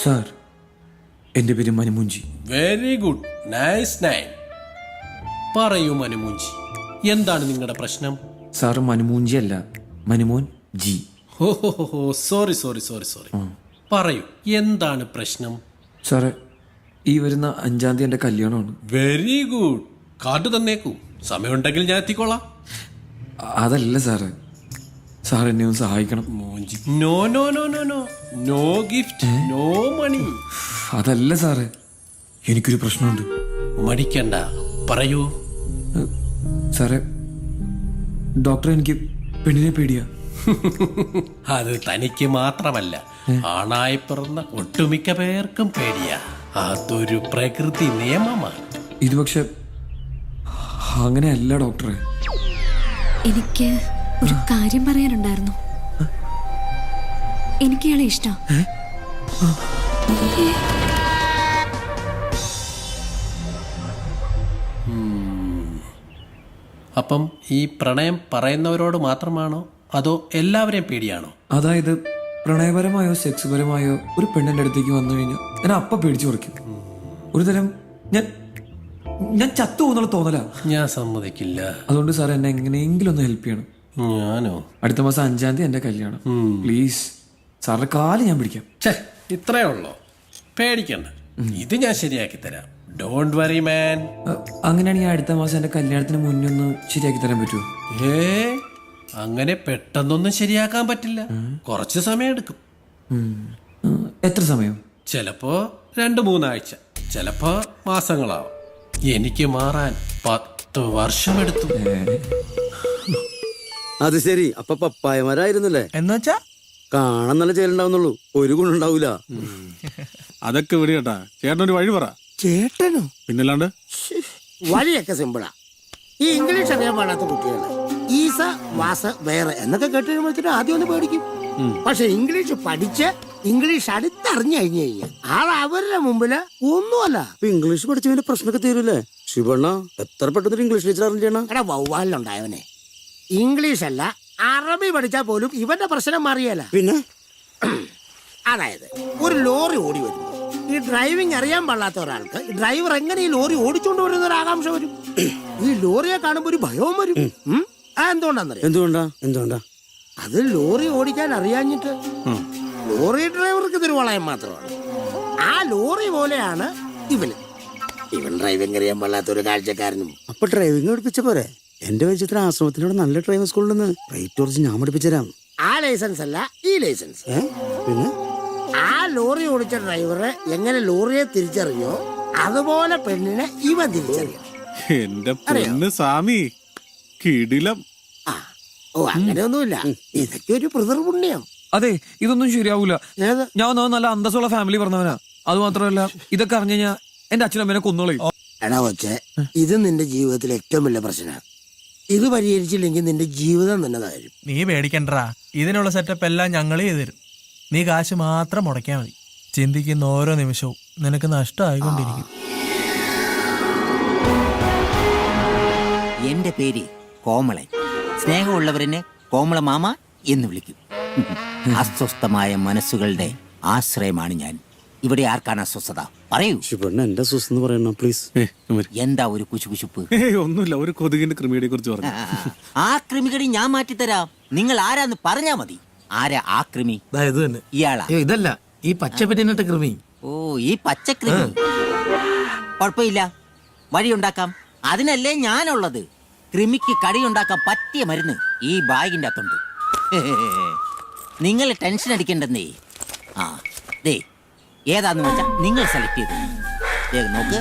Sir, എൻ്റെ പേര് Manumunchi. Very good, nice name. പറയൂ മനുമൂഞ്ചി, എന്താണ് നിങ്ങളുടെ പ്രശ്നം? സാർ, മനുമൂഞ്ചി അല്ല, മനുമോൻ ജി. ഓഹോ, സോറി സോറി സോറി സോറി. പറയൂ, എന്താണ് പ്രശ്നം? സാറേ, ഈ വരുന്ന 5-ാം തീയതി എൻ്റെ കല്യാണമാണ്. വെരി ഗുഡ്, കാർഡ് തന്നേക്കൂ, സമയമുണ്ടെങ്കിൽ ഞാൻ എത്തിക്കോളാം. അതല്ല സാറ്, സാർ എന്നെ ഒന്ന് സഹായിക്കണം. Munchi, no no no no no, no gift, no money. അതല്ല സാറേ, എനിക്കൊരു പ്രശ്നമുണ്ട്. മടിക്കണ്ട, പറയൂ. സാറേ, ഡോക്ടർ, എനിക്ക് പെണ്ണിനെ പേടിയാ. അത് തനിക്ക് മാത്രമല്ല, ആണായി പിറന്ന ഒട്ടുമിക്ക പേർക്കും പേടിയാ. അതൊരു പ്രകൃതി നിയമമാണ്. ഇത് പക്ഷെ അങ്ങനെയല്ല ഡോക്ടറെ. എനിക്ക് ഒരു കാര്യം പറയാനുണ്ടായിരുന്നു. എനിക്ക് ഇയാളെ ഇഷ്ടം. അപ്പം ഈ പ്രണയം പറയുന്നവരോട് മാത്രമാണോ അതോ എല്ലാവരെയും പേടിയാണോ? അതായത് പ്രണയപരമായോ സെക്സ് പരമായോ ഒരു പെണ്ണിന്റെ അടുത്തേക്ക് വന്നു കഴിഞ്ഞാൽ ഞാൻ അപ്പം പേടിച്ചു പറിക്കും. ഒരു തരം ഞാൻ ചത്തു പോകുന്നുള്ള തോന്നല. ഞാൻ സമ്മതിക്കില്ല. അതുകൊണ്ട് സാർ എന്നെ എങ്ങനെയെങ്കിലും ഒന്ന് ഹെൽപ്പ് ചെയ്യണം. ഞാനോ? അടുത്ത മാസം 5-ാം തീയതി എന്റെ കല്യാണം. പ്ലീസ് സാറിന്റെ കാല് ഞാൻ പിടിക്കാം. ഇത്രേ ഉള്ളോ? പേടിക്കണ്ട, ഇത് ഞാൻ ശരിയാക്കി തരാം. ഡോണ്ട് വറി മാൻ. അങ്ങനെയാണെങ്കിൽ അടുത്ത മാസം എന്റെ കല്യാണത്തിന് മുന്നേ ഒന്ന് ശരിയാക്കി തരാൻ പറ്റുമോ? അങ്ങനെ പെട്ടെന്നൊന്നും ശരിയാക്കാൻ പറ്റില്ല, കുറച്ച് സമയം എടുക്കും. എത്ര സമയം? ചിലപ്പോ 2-3 ആഴ്ച, ചിലപ്പോ മാസങ്ങളാവും. എനിക്ക് മാറാൻ 10 വർഷമെടുത്തു. അത് ശരി, അപ്പൊ പപ്പായമാരായിരുന്നല്ലേ? എന്നുവെച്ചാ കാണാൻ നല്ല ചേലുണ്ടാവുന്നുള്ളൂ, ഒരു ഗുണുണ്ടാവൂല. അതൊക്കെ വിടി കേട്ടാ. ചേട്ടനൊരു വഴി പറ. ചേട്ടനോ? പിന്നല്ലാണ്ട് വഴിയൊക്കെ സിമ്പിളാ. ഈ ഇംഗ്ലീഷ് അറിയാൻ പാടാത്ത കുട്ടികള് ഈസ വാസ വേറെ എന്നൊക്കെ കേട്ട് കഴിയുമ്പോഴത്തേനും ആദ്യം ഒന്ന് പേടിക്കും. പക്ഷെ ഇംഗ്ലീഷ് പഠിച്ച് ഇംഗ്ലീഷ് അടുത്തറിഞ്ഞു കഴിഞ്ഞു കഴിഞ്ഞാൽ ആൾ അവരുടെ മുമ്പില് ഒന്നുമല്ല. ഇംഗ്ലീഷ് പഠിച്ചതിന്റെ പ്രശ്നമൊക്കെ തീരൂലേ? ശിവണ്ണ എത്ര പെട്ടെന്ന് ഇംഗ്ലീഷ് ടീച്ചർ അറിഞ്ഞാ? എടാ, വവ്വാലിലുണ്ടായവനെ. ഇംഗ്ലീഷ് അല്ല, അറബി പഠിച്ചാൽ പോലും ഇവന്റെ പ്രശ്നം മാറിയല്ല. പിന്നെ അതായത് ഒരു ലോറി ഓടി വരുന്നു, ഈ ഡ്രൈവിംഗ് അറിയാൻ പാടില്ലാത്ത ഒരാൾക്ക് ഈ ഡ്രൈവർ എങ്ങനെ ഈ ലോറി ഓടിച്ചോണ്ട് വരുന്ന ഒരു ആകാംക്ഷ വരും. ഈ ലോറിയെ കാണുമ്പോ ഒരു ഭയവും വരും. എന്തുകൊണ്ടാ? അത് ലോറി ഓടിക്കാൻ അറിയാഞ്ഞിട്ട്. ലോറി ഡ്രൈവർക്ക് ഇതൊരു വളയം മാത്രമാണ്. ആ ലോറി പോലെയാണ് ഇവൻ ഡ്രൈവിംഗ് അറിയാൻ പാടില്ലാത്ത ഒരു കാഴ്ചക്കാരനും. അപ്പൊ ഡ്രൈവിംഗ് പഠിപ്പിച്ച പോരെ? എന്റെ പരിചയത്തിൽ ആശ്രമത്തിനോട് നല്ല ഡ്രൈവിംഗ് സ്കൂളിൽ റേറ്റ് കുറച്ച് ഞാൻ പഠിപ്പിച്ചുതരാം. ആ ലൈസൻസ് അല്ല, ഈ ലൈസൻസ്. പിന്നെ ആ ലോറി ഓടിച്ച ഡ്രൈവറെ എങ്ങനെ ലോറിയെ തിരിച്ചറിയോ അതുപോലെ പെണ്ണിനെ ഇവൻ തിരിച്ചറിയണം. എന്റെ പൊന്ന് സ്വാമി, കിടിലം. അങ്ങനെയൊന്നുമില്ല, ഇതൊക്കെ ഒരു പിതൃപുണ്യം. അതെ, ഇതൊന്നും ശരിയാവൂല. ഏത്? ഞാൻ നല്ല അന്തസ്സുള്ള ഫാമിലി പറഞ്ഞവനാ. അത് മാത്രമല്ല, ഇതൊക്കെ അറിഞ്ഞു കഴിഞ്ഞാൽ എന്റെ അച്ഛനമ്മേനെ കൊന്നോളയും. എടാ കൊച്ചെ, ഇത് നിന്റെ ജീവിതത്തിലെ ഏറ്റവും വലിയ പ്രശ്നമാണ്. ഇത് പരിഹരിച്ചില്ലെങ്കിൽ നിന്റെ ജീവിതം തന്നെ തരും. നീ പേടിക്കണ്ടാ, ഇതിനുള്ള സെറ്റപ്പ് എല്ലാം ഞങ്ങൾ ചെയ്തു തരും. നീ കാശ് മാത്രം മുടക്കിയാൽ മതി. ചിന്തിക്കുന്ന ഓരോ നിമിഷവും നിനക്ക് നഷ്ടമായിക്കൊണ്ടിരിക്കും. എന്റെ പേര് കോമളൻ. സ്നേഹമുള്ളവരെന്നെ കോമള മാമ എന്ന് വിളിക്കും. അസ്വസ്ഥമായ മനസ്സുകളുടെ ആശ്രയമാണ് ഞാൻ. ഇവിടെ ആർക്കാണ് അസ്വസ്ഥത? പറയൂ. ശിവണ്ണ എന്റെ അസ്വസ്ഥ പറയണ പ്ലീസ്. എന്താ ഒരു കുശുകുശുപ്പ്? ഒന്നുമില്ല, ഒരു കൊതുകിന്റെ കൃമിയെ കുറിച്ച് പറഞ്ഞു. ആ കൃമികടി ഞാൻ മാറ്റിത്തരാം. നിങ്ങൾ ആരാന്ന് പറഞ്ഞാ മതി. ആരാ ആ കൃമി? ഇയാളാ? ഇതല്ല, ഈ പച്ചപ്പറ്റിനിട്ട കൃമി. ഓ, ഈ പച്ചക്കൃമി. കുഴപ്പമില്ല, വഴിയുണ്ടാക്കാം. അതിനല്ലേ ഞാനുള്ളത്. കൃമിക്ക് കടിയുണ്ടാക്കാൻ പറ്റിയ മരുന്ന് ഈ ബാഗിന്റെ അകത്തുണ്ട്. നിങ്ങൾ ടെൻഷൻ അടിക്കണ്ടെന്നേ. ദേ, ഏതാന്ന് വെച്ചാ നിങ്ങൾ സെലക്ട് ചെയ്തു. നോക്ക്,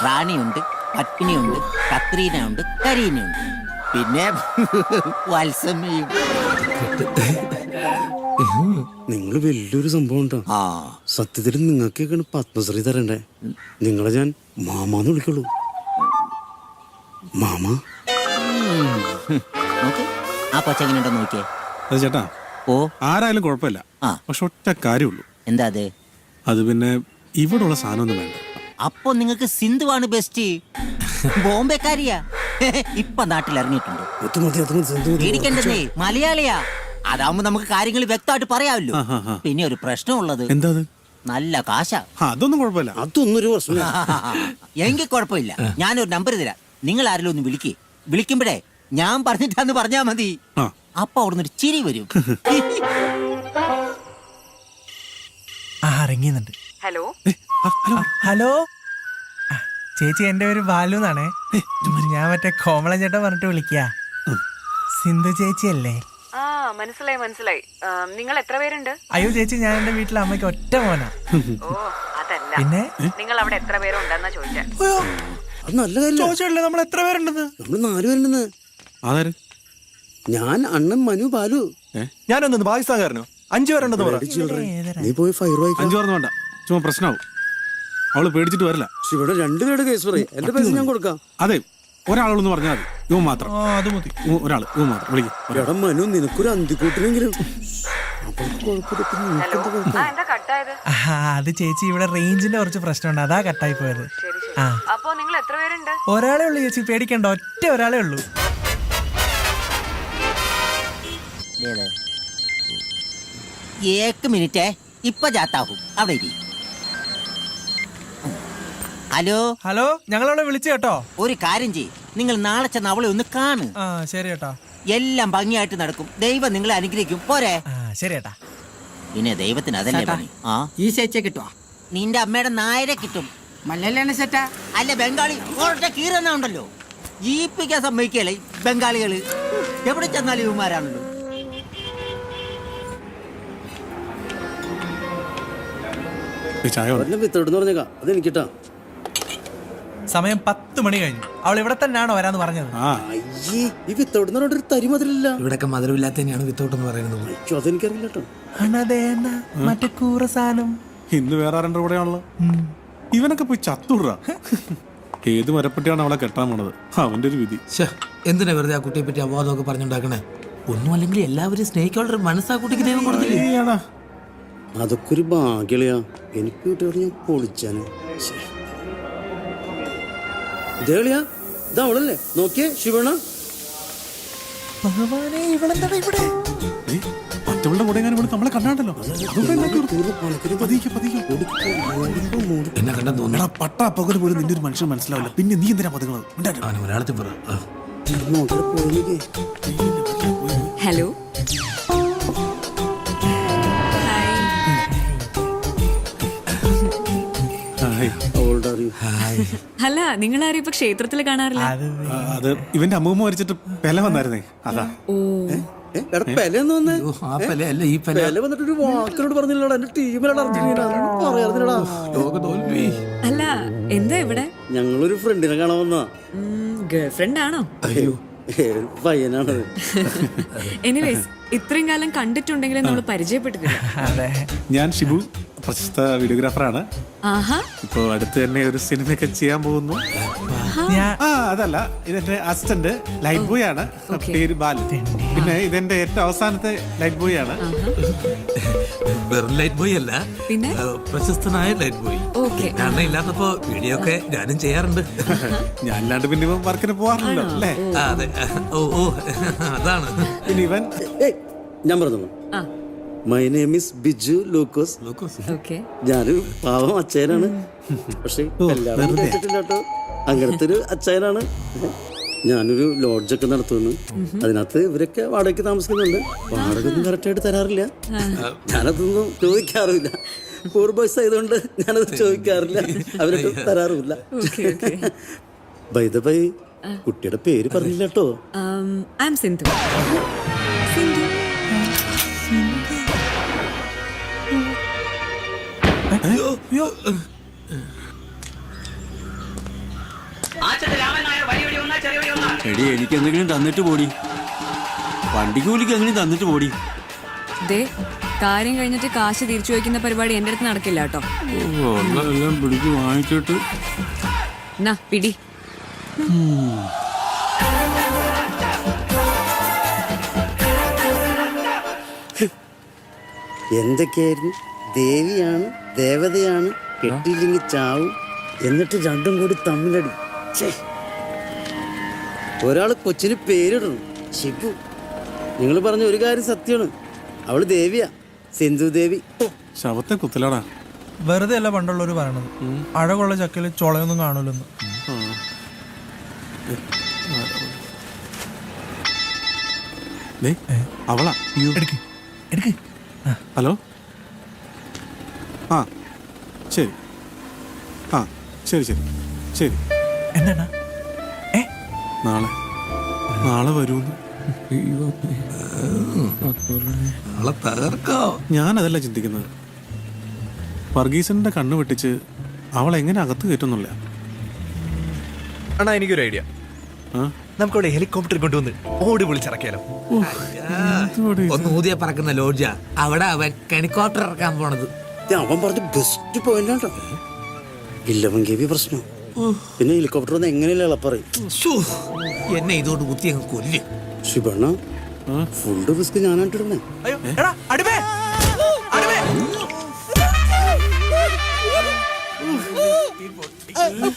റാണിയുണ്ട്, പത്മിനിയുണ്ട്, കത്രീനയുണ്ട്, കരീനയുണ്ട്, പിന്നെ വത്സമ്മയും. നിങ്ങൾ വലിയൊരു സംഭവം ഉണ്ടോ? സത്യത്തിൽ നിങ്ങൾക്കൊക്കെയാണ് പത്മശ്രീ തരണ്ടേ. നിങ്ങളെ ഞാൻ മാമാന്ന് വിളിക്കുള്ളൂ. മാമ. നോക്ക്, ആ പച്ചങ്ങനുണ്ടോ നോക്കിയേ. അത് ചേട്ടാ, ഓ, ആരായാലും കുഴപ്പമില്ല. പക്ഷെ ഒറ്റ കാര്യമുള്ളൂ. എന്താ അത്? അത് പിന്നെ ഇവിടെ ഉള്ള സാധനമൊന്നും വേണ്ട. അപ്പൊ നിങ്ങൾക്ക് സിന്ധുവാണ് ബെസ്റ്റ്. ബോംബെക്കാരിയാ, ഇപ്പൊ നാട്ടിൽ ഇറങ്ങിയിട്ടുണ്ട്. പേടിക്കണ്ടെന്നേ, മലയാളിയാ. അതാവുമ്പോ നമുക്ക് കാര്യങ്ങൾ വ്യക്തമായിട്ട് പറയാമല്ലോ. പിന്നെ ഒരു പ്രശ്നമുള്ളത്, എന്താ? നല്ല കാശാ. അതൊന്നും കുഴപ്പമില്ല. അതൊന്നും ഒരു പ്രശ്നമില്ല. എങ്കിൽ കുഴപ്പമില്ല. ഞാനൊരു നമ്പർ തരാം. നിങ്ങൾ ആരെങ്കിലും ഒന്ന് വിളിക്കുമ്പോഴേ ഞാൻ പറഞ്ഞിട്ടാന്ന് പറഞ്ഞാ മതി. ആ. അപ്പൊ അവിടുന്ന് ഒരു ചിരി വരും. ഇറങ്ങിയുന്നുണ്ട്. ഹലോ ഹലോ ചേച്ചി, എന്റെ പേര് ബാലു എന്നാണേ. ഞാൻ മറ്റേ കോമളൻ ചേട്ടൻ പറഞ്ഞിട്ട് വിളിക്കുക. സിന്ധു ചേച്ചി അല്ലേ? ആ മനസ്സിലായി മനസ്സിലായി. നിങ്ങൾ എത്ര പേരുണ്ട്? അയ്യോ ചേച്ചി, ഞാൻ എന്റെ വീട്ടിലെ അമ്മയ്ക്ക് ഒറ്റ മോനാ. ഓ അതല്ല, പിന്നെ നിങ്ങൾ അവിടെ എത്ര പേരുണ്ടെന്നാ ചോദിച്ചേ. അത് നല്ല കാര്യമല്ല. ചോദിച്ചല്ലേ നമ്മൾ എത്ര പേരുണ്ടെന്ന്? നമ്മള് 4 പേരുണ്ടെന്ന്. അതാര്? ഞാൻ, അണ്ണൻ, മനു, ബാലു. ഞാനൊന്നു പാകിസ്ഥാൻകാരനോ? 5 പേരുണ്ടെന്ന് പറ. നീ പോയി ഫയർ വായിക്കാം. 5 പറഞ്ഞ വേണ്ട, ചുമ്മാ പ്രശ്നമാവും. അവള് പേടിച്ചിട്ട് വരില്ല. ഇവിടെ 2 പേരുടെ കേസ് പറയും. എന്റെ പൈസ ഞാൻ കൊടുക്കാം. അതെ, ഒരാളൊന്ന് പറഞ്ഞാൽ മതി. ഇവൻ മാത്രം. അത് മതി. ഒരാള് ഇവൻ മാത്രം വിളിക്കും. എടാ മനു, നിനക്കൊരു അന്തിക്കൂട്ടിനെങ്കിലും. എന്താ കട്ടായത്? അത് ചേച്ചി, ഇവിടെ റേഞ്ചിന്റെ കുറച്ച് പ്രശ്നമുണ്ട്, അതാ കട്ടായി പോയത്. ആ, അപ്പൊ നിങ്ങൾ എത്ര പേരുണ്ട്? ഒരാളേ ഉള്ളൂ ചേച്ചി, പേടിക്കണ്ട, ഒറ്റ ഒരാളേ ഉള്ളൂ. ഏക്ക് മിനിറ്റേ, ഇപ്പൊ ജാത്താഹും. അവിടെ ഇരി. ഹലോ ഹലോ, ഞങ്ങളവിടെ വിളിച്ചു കേട്ടോ. ഒരു കാര്യം ചെയ്യ്, നിങ്ങൾ നാളെ ചെന്ന് അവളെ ഒന്ന് കാണ്. ആ ശരി ഏട്ടാ. എല്ലാം ഭംഗിയായിട്ട് നടക്കും. ദൈവം നിങ്ങളെ അനുഗ്രഹിക്കും. പോരെ? ആ ശരി ഏട്ടാ. പിന്നെ ദൈവത്തിന് അതല്ലേ പണി. ആ, ഈ ചേച്ചിയെ കിട്ടുവാ? നിന്റെ അമ്മയുടെ നായരെ കിട്ടും. മലയാളിയാണ് സെറ്റാ? അല്ല, ബംഗാളി ഒറ്റ കീറന്ന ഉണ്ടല്ലോ, ജീവിപ്പിക്കാൻ സമ്മതിക്കല്ലേ ബംഗാളികള്. എവിടെ ചെന്നാലും ഇവന്മാരാണല്ലോ. ചായ ഒരെണ്ണം വിത്തോട്ടെന്ന് പറഞ്ഞേക്കാം. അത് എനിക്കിട്ടാ. സമയം 10 മണി കഴിഞ്ഞു. അവൾ ഇവിടെ തന്നെയാണോ വരാന്ന് പറഞ്ഞത്? ആ, അയ്യേ, ഈ വിത്തോട്ടെന്ന് പറഞ്ഞിട്ട് ഒരു തരി മതിലില്ല. ഇവിടെയൊക്കെ മധുരമില്ലാത്ത തന്നെയാണ് വിത്തോട്ട് എന്ന് പറയുന്നത്. അയ്യോ, അതെനിക്കറിയില്ല കേട്ടോ. അണതേന മറ്റേ കൂറ സാധനം. ഇന്ന് വേറെ ആരുടെ കൂടെയാണല്ലോ. ഇവനൊക്കെ പോയി ചത്തുട. ഏത് മരപ്പെട്ടിയാണ് അവളെ കെട്ടാൻ പോണത്? അവന്റെ ഒരു വിധി. എന്തിനാ വെറുതെ ആ കുട്ടിയെ പറ്റി അപവാദമൊക്കെ പറഞ്ഞുണ്ടാക്കണേ? ഒന്നും അല്ലെങ്കിൽ എല്ലാവരും സ്നേഹിക്കാനുള്ള മനസ്സാ കുട്ടിക്ക് ദൈവം കൊടുത്തില്ലേ? ഏടാ, അതൊക്കെ ഒരു ഭാഗ്യളയാ. എനിക്ക് കിട്ടിയത് ഞാൻ പൊളിച്ചാന്. ദേളിയാ, ഇതവളല്ലേ? നോക്കിയേ, ശിവണ. ഭഗവാനെ, ഇവളെന്താണ് ഇവിടെ? മറ്റവളുടെ കൂടെ എങ്ങനെ നമ്മളെ കണ്ടാണ്ടല്ലോ. എന്നെ കണ്ടാ തോന്നുന്നു. പട്ടാ പകല് പോലും നിന്റെ ഒരു മനുഷ്യൻ മനസ്സിലാവില്ല. പിന്നെ നീ എന്തിനാ പതുങ്ങുന്നത്? മലയാളത്തിൽ പറ. ഹലോ അവളുടെ അറിയും. അല്ല, നിങ്ങൾ ആരും ഇപ്പൊ ക്ഷേത്രത്തിൽ കാണാറില്ല? അത് ഇവന്റെ അമ്മൂമ്മ മരിച്ചിട്ട് പെല വന്നായിരുന്നേ, അതാ. എടാ, പെലെന്ന് വന്നേ. ആ പെല അല്ല, ഈ പെല. പെല വന്നിട്ട് ഒരു വാക്കിനോട് പറഞ്ഞില്ലടാ. എന്റെ ടീമിലാണ് അർജന്റീന. പറയാറില്ലടാ. ലോക തോൽവി. അല്ല, എന്താ ഇവിടെ? ഞങ്ങളൊരു ഫ്രണ്ടിനെ കാണാൻ വന്നാ. ഗേൾഫ്രണ്ട് ആണോ? അയ്യോ, പയ്യനാണത്. എനിവേസ്, ഇത്രയും കാലം കണ്ടിട്ടുണ്ടെങ്കിലും നമ്മൾ പരിചയപ്പെട്ടിട്ടില്ല. അതെ, ഞാൻ ഷിബു, പ്രശസ്ത വീഡിയോഗ്രാഫറാണ്. ആഹാ, ഇപ്പൊ അടുത്ത് തന്നെ ഒരു സിനിമയൊക്കെ ചെയ്യാൻ പോകുന്നു. അതല്ല, ഇതെന്റെ അസിസ്റ്റന്റ് ലൈറ്റ് ബോയ് ആണ്. പേര് ബാലു. പിന്നെ ഇതെന്റെ ഏറ്റവും അവസാനത്തെ ലൈറ്റ് ബോയ് ആണ്. വെറും ലൈറ്റ് ബോയ് അല്ല, പിന്നെ പ്രശസ്തനായ ലൈറ്റ് ബോയ്. ഓക്കെ. കാരണം ഇല്ലാത്തപ്പോ വീഡിയോ ഒക്കെ ഞാനും ചെയ്യാറുണ്ട്. ഞാൻ അല്ലാണ്ട് പിന്നെ ഇവൻ വർക്കിന് പോവാറില്ലല്ലോ അല്ലേ? അതെ. ഓ അതാണ്. പിന്നെ ഇവൻ ഞാൻ പറഞ്ഞു, my name is Biju Lukose. Okay. ഞാനൊരു പാവം അച്ഛനാണ്. പക്ഷെ എല്ലാവരും കേട്ടിട്ടില്ല കേട്ടോ. അങ്ങനത്തെ ഒരു അച്ഛനാണ്. ഞാനൊരു ലോഡ്ജൊക്കെ നടത്തുന്നു. അതിനകത്ത് ഇവരൊക്കെ വാടകയ്ക്ക് താമസിക്കുന്നുണ്ട്. വാടക ഒന്നും കറക്റ്റായിട്ട് തരാറില്ല. ഞാനതൊന്നും ചോദിക്കാറില്ല. പൂർ ബോയ്സ് ആയതുകൊണ്ട് ഞാനത് ചോദിക്കാറില്ല. അവരൊക്കെ തരാറുമില്ല. ബൈ ദ ബൈ, കുട്ടിയുടെ പേര് പറഞ്ഞില്ല കേട്ടോ. I am Sindhu. സിന്ധു. എടി, എനിക്ക് എന്തെങ്കിലും തന്നിട്ട് പോടി. വണ്ടിക്ക് കൂലിക്ക് എന്തെങ്കിലും തന്നിട്ട് പോടി. ദേ, കാര്യം കഴിഞ്ഞിട്ട് കാശ് തിരിച്ചു വയ്ക്കുന്ന പരിപാടി എന്റെ അടുത്ത് നടക്കില്ല കേട്ടോ. എല്ലാം പിടിച്ച് വാങ്ങിച്ചിട്ട് എന്നാ പിടി. എന്തൊക്കെയായിരുന്നു? ദേവിയാണ്, ദേവതയാണ്, കെട്ടിയില്ലെങ്കിൽ ചാവും, എന്നിട്ട് രണ്ടും കൂടി തമ്മിലടി. ഒരാള് കൊച്ചിന് പേരിടണം, ഷിബു. നിങ്ങൾ പറഞ്ഞ ഒരു കാര്യം സത്യമാണ്. അവള് ദേവിയാ, സിന്ധു ദേവി. ശവത്തെ കുത്തലാടാ. വെറുതെ അല്ല പണ്ടുള്ളവര് പറയണത് അഴകുള്ള ചക്കയിൽ ചുളയൊന്നും കാണൂലെന്ന്. അവളാ. എടുക്ക് എടുക്ക്. ഹലോ. ആ ശരി. ആ ശരി ശരി ശരി. എന്താണ്? നാളെ വരൂന്ന്. ഞാനതല്ല ചിന്തിക്കുന്നത്. വർഗീസന്റെ കണ്ണു വെട്ടിച്ച് അവൾ എങ്ങനെ അകത്ത് കയറ്റുന്നില്ല. അണ്ണാ എനിക്കൊരു ഐഡിയ. നമുക്കവിടെ ഹെലികോപ്റ്റർ കൊണ്ടുവന്ന് ഓടി വിളിച്ചിറക്കിയാലോ? ഒന്ന് ഊതിയ പറക്കുന്ന ലോഡ്ജ. അവിടെ അവൻ ഹെലികോപ്റ്റർ ഇറക്കാൻ പോണത്. അവൻ പറഞ്ഞ ബെസ്റ്റ് പോയിന്റ്. 11 KB പ്രശ്നം. പിന്നെ ഹെലികോപ്റ്റർ ഒന്ന് എങ്ങനെയല്ല ഇളപ്പറയും. എന്നെ ഇതോട് കുത്തി അങ്ങ് കൊല്ല്. ശിവണ്ണ ഫുഡ് റിസ്ക് ഞാനായിട്ടിരുന്നേ. അയ്യോ എടാ അടിമേ അടിമേ.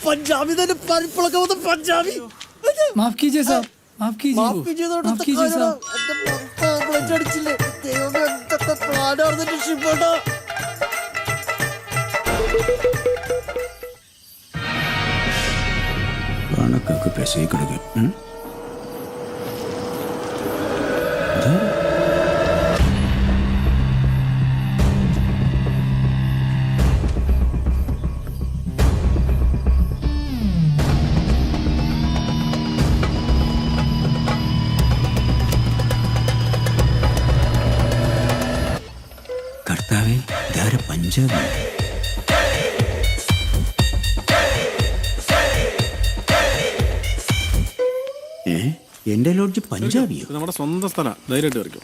പഞ്ചാബി തന്നെ പരിപ്പിളൊക്കെ വന്ന പഞ്ചാബി. മാഫ് കീജിയേ സാബ്, മാഫ് കീജിയേ, മാഫ് കീജിയേ സാബ്. അടിച്ചില്ലേ ദൈവമേ, എന്തൊക്കെ പ്ലാനാർന്നിട്ട് ശിവണ്ണ. കണക്കൊക്കെ പെസയി കിടക്കും. കർത്താവേ, ഇതാരെ പഞ്ചാബ്? എന്റെ ലോഡ്ജ് പഞ്ചാബിയോ? നമ്മുടെ സ്വന്തം സ്ഥലം. ധൈര്യമായിട്ട് വരയ്ക്കും.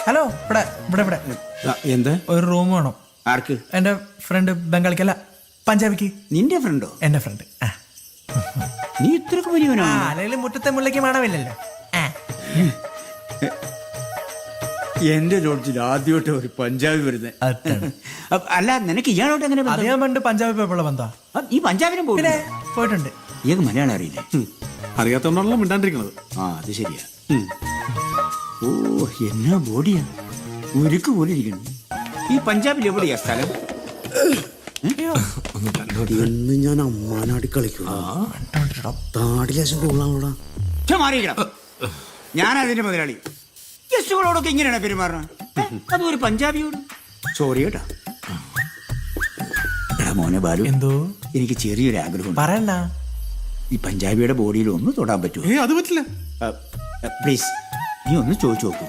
ഹലോ, ഇവിടെ ഇവിടെ ഇവിടെ എന്താ? ഒരു റൂം വേണം. ആർക്ക്? എന്റെ ഫ്രണ്ട് ബംഗാളിക്കല്ല, പഞ്ചാബിക്ക്. നിന്റെ ഫ്രണ്ടോ? എന്റെ ഫ്രണ്ട്. നീ ഇത്രക്ക് വലിയവനാ? അല്ലെങ്കിൽ മുറ്റത്തെ മുള്ളിക്ക് മണമില്ലല്ലോ. എന്റെ ലോഡ്ജിൽ ആദ്യമായിട്ട് ഒരു പഞ്ചാബി വരുന്നത്. അല്ല, നിനക്ക് ഇയാളോട്ട് എങ്ങനെ ബന്ധം? അത് ഞാൻ പണ്ട് പഞ്ചാബി പോയപ്പോഴുള്ള ബന്ധാ. ഈ പഞ്ചാബിനും പിന്നെ പോയിട്ടുണ്ട്. ഇയാൾക്ക് മലയാളം അറിയില്ല. അറിയാത്തോണ്ടാണല്ലോ മിണ്ടാണ്ടിരിക്കണത്. ആ, അത് ശരിയാ. ഓ, എന്നാ ബോഡിയാ, ഉരുക്ക് പോലെ ഇരിക്കണം. ഈ പഞ്ചാബിൽ എവിടെയാ സ്ഥലം? എന്ന് ഞാൻ അമ്മാനാടി കളിക്കും. താടി ലേശം കൊള്ളാമോടാ. ഞാൻ അതിന്റെ മുതലാളി. ഗസ്റ്റുകളോടൊക്കെ ഇങ്ങനെയാണ് പെരുമാറണം. അതും ഒരു പഞ്ചാബിയോട്. സോറി കേട്ടാ. എടാ മോനെ ബാലു, എന്തോ എനിക്ക് ചെറിയൊരു ആഗ്രഹം. പറയണ്ട. ഈ പഞ്ചാബിയുടെ ബോഡിയിൽ ഒന്ന് തൊടാൻ പറ്റുമോ? അത് പറ്റില്ല. പ്ലീസ്, നീ ഒന്ന് ചോദിച്ചു നോക്കൂ.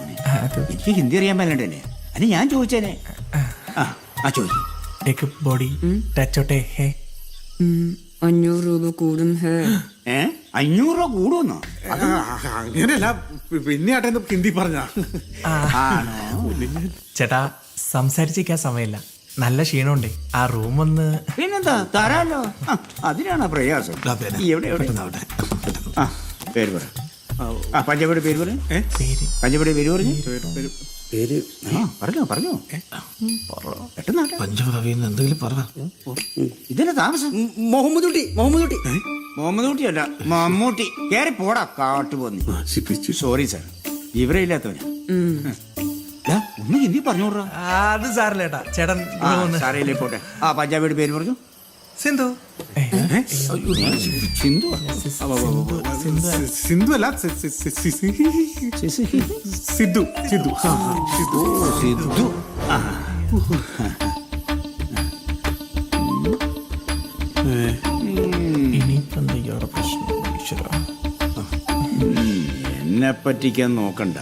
എനിക്ക് ഹിന്ദി അറിയാൻ പറ്റണ്ടേ? അത് ഞാൻ ചോദിച്ചേനെ. ആ ചോദിക്കും. एक बॉडी टच होते है 500 രൂപ കൂടും. 500 രൂപ കൂടുമെന്നോ? അങ്ങനെയല്ല, പിന്നെ ആട്ടെ ഹിന്ദി പറഞ്ഞ. ചേട്ടാ, സംസാരിച്ചിരിക്കാൻ സമയമില്ല, നല്ല ക്ഷീണമുണ്ട്. ആ റൂം ഒന്ന്. പിന്നെന്താ, തരാലോ. അതിനാണ് പ്രയാസം. എവിടെ ആ പേര് പറ. പഞ്ചാബിയുടെ പേര് പറ. പഞ്ചാബിയുടെ പേര് പറഞ്ഞു. പേര് പറഞ്ഞോ പറഞ്ഞോ. പഞ്ചാബി എന്തെങ്കിലും പറ. ഇതിന്റെ താമസം മുഹമ്മദ് കുട്ടി. മുഹമ്മദ് കുട്ടി. മുഹമ്മദ് കുട്ടി അല്ല, മമ്മൂട്ടി. കയറി പോടാ കാട്ടുപോന്നി. സോറി സാർ, ഇവരെ ഇല്ലാത്തവനാ. ഒന്ന് ഹിന്ദി പറഞ്ഞോടാ. അത് സാറില്ല ചേട്ടാ. ചേട്ടൻ സാറയില്ലേ പോട്ടെ. ആ പഞ്ചാബിയുടെ പേര് പറഞ്ഞു. സിന്ധു. സിന്ധു സിന്ധു അല്ല, സിദ്ധു. സിദ്ധു. സിദ്ധു. എന്നെ പറ്റിക്കാൻ നോക്കണ്ട.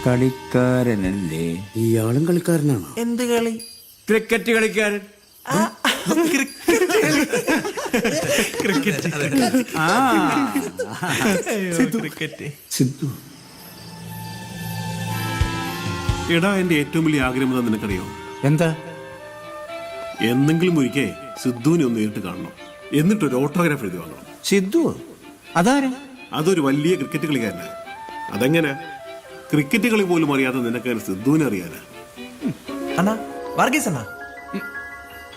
കളിക്കാരനല്ലേ? ഇയാളും കളിക്കാരനാണ്. എന്ത് കളി? ക്രിക്കറ്റ് കളിക്കാരൻ. സിദ്ധു. എടാ, എന്റെ ഏറ്റവും വലിയ ആഗ്രഹം എന്താ നിനക്കറിയോ? എന്താ? എന്തെങ്കിലും ഒരിക്കൽ സിദ്ധുവിനെ ഒന്ന് നേരിട്ട് കാണണം, എന്നിട്ടൊരു ഓട്ടോഗ്രാഫ് എഴുതി വാങ്ങണം. സിദ്ധു അതാരാ? അതൊരു വലിയ ക്രിക്കറ്റ് കളിക്കാരനാണ്. അതെങ്ങനെ? ക്രിക്കറ്റ് കളി പോലും അറിയാതെ നിനക്ക് സിദ്ധുവിനെ അറിയാനാ? അണ്ണാ, വർഗീസ് അണ്ണാ.